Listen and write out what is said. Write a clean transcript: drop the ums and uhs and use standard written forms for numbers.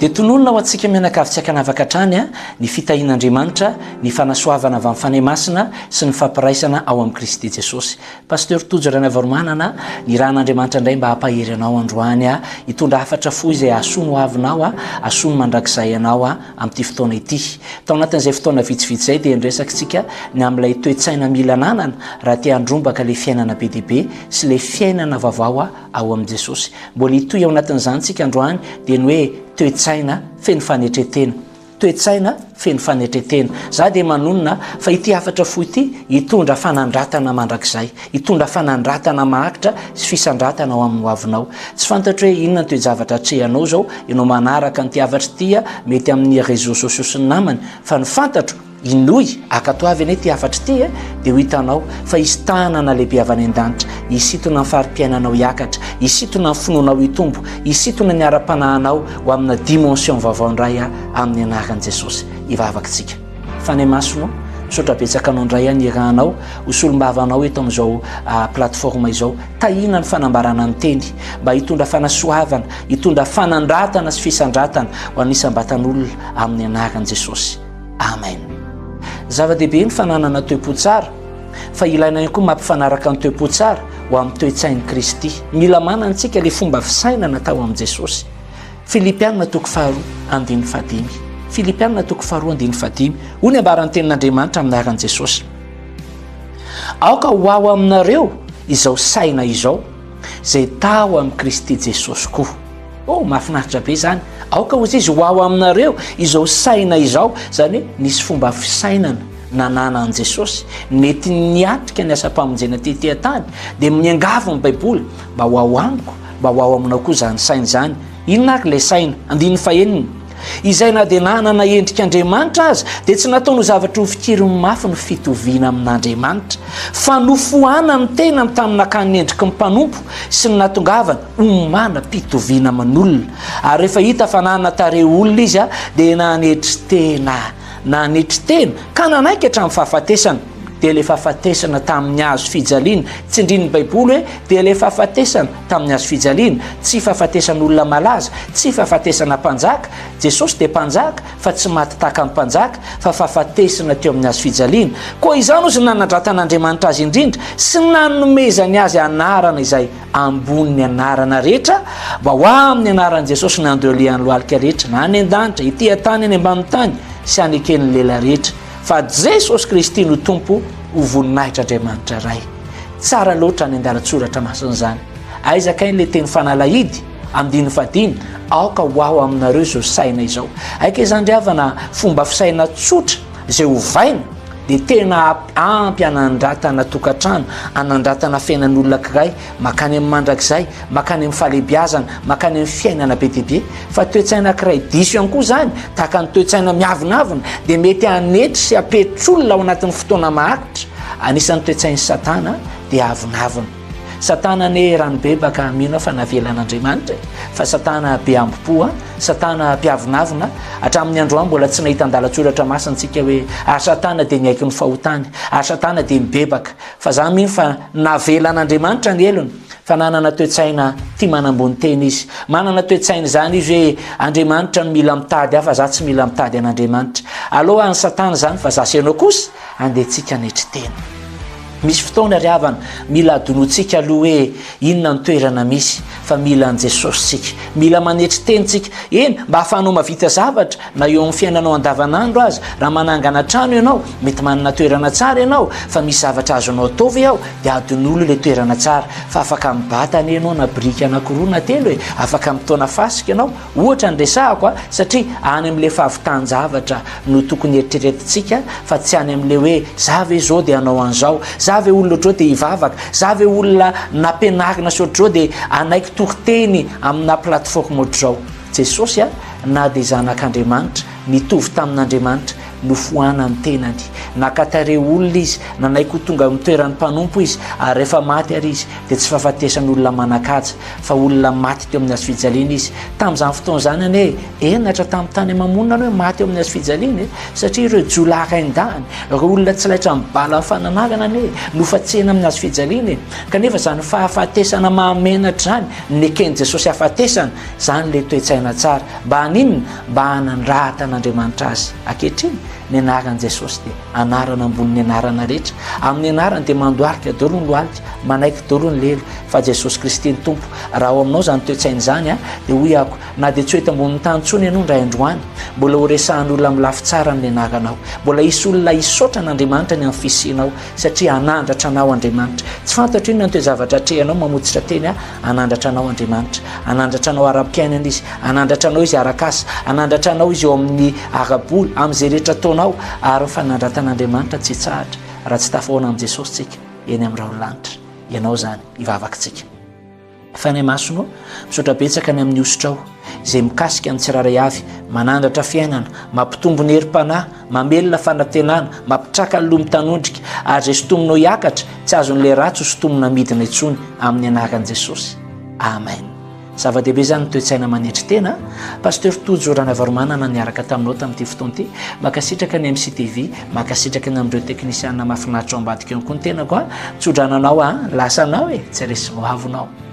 dia tonolona ho antsika mianakavy tsy akanavaka hatrany a ny fitahian'andriamanitra ny fanasoavana avy amin'ny fanahy masina sy ny fampiraisana ao amin'ny Kristy Jesosy. Pasteur Tojo Ranavaromanana, ny rahan'Andriamanitra indray mba hampahery anao androany a hitondra hafatra fo izay asono avinao a asono mandrakizay anao a amin'ity fotoana ity. Tao anatin'izay fotoana vitsivitsy zay dia ndresaksika ny amin'ilay toe-tsaina mila ananana raha tia handrombaka ilay fiainana be dia be sy ilay fiainana vaovao ao amin'ny Jesosy. Mbola hitoy ao anatin'izany tsika androany dia ny hoe toe-tsaina feno fanetretena, toe-tsaina feno fanetretena. Za dia manonona fa ity hafatra fo ity hitondra fanandratana mandrakizay, hitondra fanandratana mahakitra sy fisandratana ao amin'ny hoavinao. Tsy fantatro hoe inona ny toe-javatra atrehanao zao ianao manaraka nyity havatra ity mety amin'ny réseaux sociaux sy ny namany, fa ny fantatro inoy akatoavy ane ty hafatra ity dia ho hitanao fa isy tanana lehibe avy any an-danitra hisitona ny farim-piainanao hiakatra, hisitona ny finoanao hitombo, hisitona ny ara-panahinao ho amina dimension vaovao indray amin'ny anaran'i Jesosy. Ivavakitsika fanay masonao misaotra betsaka anao indray nirahanao hosolombavanao eto amin'izao plateforme izao, tahina ny fanambarana ny teny mba hitondra fanasoavana, hitondra fanandratana sy fisandratana ho anisam-batan'olona amin'ny anaran'i Jesosy. Amen. Zava-dehibe ny fananana toe-po tsara, fa ilaina ihany koa mampifanaraka ny toe-po tsara ho amin'ny toe-tsain'i Kristy. Mila manantsika ilay fomba fisaina natao amin'i Jesosy. Filipianina 4:5. Filipianina 4:5. Hoy ny ambaran'ny tenin'Andriamanitra amin'ny anaran'i Jesosy. Aoka ho ao aminareo izao saina izao izay tao amin'ny Kristy Jesosy koa. Mahafinaritra be zany. Aoka hozy izy ho ao aminareo izao saina izao, zany hoe nisy fomba fisainana nananan'i Jesosy nety niatrika ny asa-pamonjena ty tany dia miangavo amin'ny Baiboly mba ho ao amiko, mba ho ao aminao koa zany saina zany. Inona ary ilay saina? 9 izay na dia nanana endrik'Andriamanitra azy dia tsy nataony zavatra ho fikiriny mafy ny fitoviana amin'Andriamanitra, fa nofohanany tena tamin'akany endriky ny mpanompo sy ny natongavany omana mpitoviana amin'olona. Ary rehefa hita fa nanana tare olona izy dia nanetry tena ka nanaiky hatramin'ny fahafatesana. Dia ilay fahafatesana tamin'ny hazo fijaliana, tsy indrin'ny Baiboly hoe dia ilay fahafatesana tamin'ny hazo fijaliana, tsy fahafatesan'olona malaza, tsy fahafatesana mpanjaka. Jesosy dia mpanjaka fa tsy maty tahaka ny mpanjaka, fa fahafatesana teo amin'ny hazo fijaliana. Koa izany ozy nanandраtan'Andriamanitra azy indrindra sy nanomezany azy anarana izay ambony anarana rehetra mba ho amin'ny anaran'i Jesosy nandreolihan'ny lohalika rehetra na any an-danitra, ity tany any ambany tany sy any eken'ny lela rehetra. Fa Jesosy Kristy no tompo ho voninahitr'Andriamanitra ray. Tsara loatra ny andalatsoratra masin'izany. Aizakainy le teny fanalahidy amin'ny 5 aoka ho ao aminareo izao saina izao. Aika izany havana fomba fisaina tsotra izay hovaina dia tena ampy anandratana tokantrano, anandratana fiainan'olona kiray, makany amin'ny mandrakizay, makany amin'ny fahalebiazana, makany amin'ny fiainana be dia be. Fa toe-tsaina kiray diso ihany koa zany, tahaka ny toe-tsaina miavinavina dia mety hanetry sy hapetrolona ao anatin'ny fotoana mahakitra. Anisan'ny toe-tsain'ny Satana dia avinavina. Satana ne ranobebaka mino fa navelan'Andriamanitra, fa Satana be ambopo, Satana mpiavinavina. Hatramin'ny androany mbola tsy nahita andalatsoratra masintsika hoe Satana dia niaiky ny fahotany, Satana dia mibebaka. Fa za mino fa navelan'Andriamanitra ny elony, fa nanana toe-tsaina tia manambony teny izy, manana toe-tsaina zany izy hoe Andriamanitra no mila mitady fa za tsy mila mitady an'Andriamanitra. Aloha any Satana zany fa za sy anao kosa andehantsika netry tena. Misy fotoana ry havana mila adonontsika aloha hoe inona ny toerana misy, fa mila an Jesosy tsika, mila manetry tenitsika. Mba hafanao mavita zavatra na eo amin'ny fiainanao andavanandro azy. Raha manangana trano ianao mety manana toerana tsara ianao, fa misy zavatra azonao ataovy ao dia adon'olo le toerana tsara. Fa afaka mibatana ianao na brika anankiroa na telo hoe afaka mitona fasika ianao, ohatra ny resahako satria any amin'le fahavitan-javatra no tokony eritreretintsika, fa tsy any amin'le hoe za ve zao dia anao an'izao, za ve olona ohatrao dia hivavaka, za ve olona nampianarina sy ohatrao dia anaiky tokoteny amina plateforme ohatr'izao. Jesosy na dia zanak'Andriamanitra, mitovy tamin'Andriamanitra, nofoana ny tenany nakatare olona izy nanaiko tonga mitoeran'ny mpanompo izy ary rehefa maty ary izy dia tsy fahafatesan'olona manakaja fa olona maty teo amin'ny azo fijaliana izy tamin'izany fotoana zany any hoe enatra tamin'ny tany mamonina hoe maty eo amin'ny azo fijaliana satria ireo jolaka indahany reo olona tsy laitra mibala ny fananagana any hoe nofatsena amin'ny azo fijaliana kanefa zany fahafatesana mahamenatra zany ny eken'i jesosy hafatesana zany le toetsaina tsara mba haninona mba hanandratan'andriamanitra azy akehitriny ny anaran'i jesosy dia anarana ambony ny anarana rehetra amin'ny anarany dia mandoarika daholo ny lohalika manaiky daholo ny lelo fa jesosy kristy ny tompo raha ao aminao zany toetsaina zany a dia hoy ako na dia tsy hoe tambony tany tsony ianao ndray androany mbola ho resahan'olona amin'ny lafi tsara ny anaranao mbola hisy olona hisaotra n'andriamanitra ny amin'ny fisianao satria anandratra anao andriamanitra tsy fantatra inona ny toe zavatra atrehanao mamotsitra teny a anandratra anao andriamanitra anandratra anao ara-piainana izy anandratra anao izy arakasa anandratra anao izy eo amin'ny araboly amin'izay rehetra ataonao ary fanandratan'andriamanitra tsy tsahatra raha tsy tafahoana amin'i jesosy tsika eny amin'ny raolanitra ianao zany ivavakintsika fa ny masonao misaotra betsaka ny amin'ny osotrao izay mikasika amin'ny tsiraray avy manandratra fiainana mampitombo ny herim-panahy mamelona fanantenana mampitraka ny lomi-tanondrika ary zay sotominao hiakatra tsy azon'ilay ratsy ho sotomina midina intsony amin'ny anaran'i jesosy amen zava-dehibe zany toetsaina manetry tena pasteur Tojo Ranavaromanana niaraka taminao tamin'ity fotoana ity makasitraka ny MCTV makasitraka ny amin'ireo teknisiana mahafinaritra ao ambadika eny koa ny tenako a tsodrananao a lasanao e tsy resy voavonao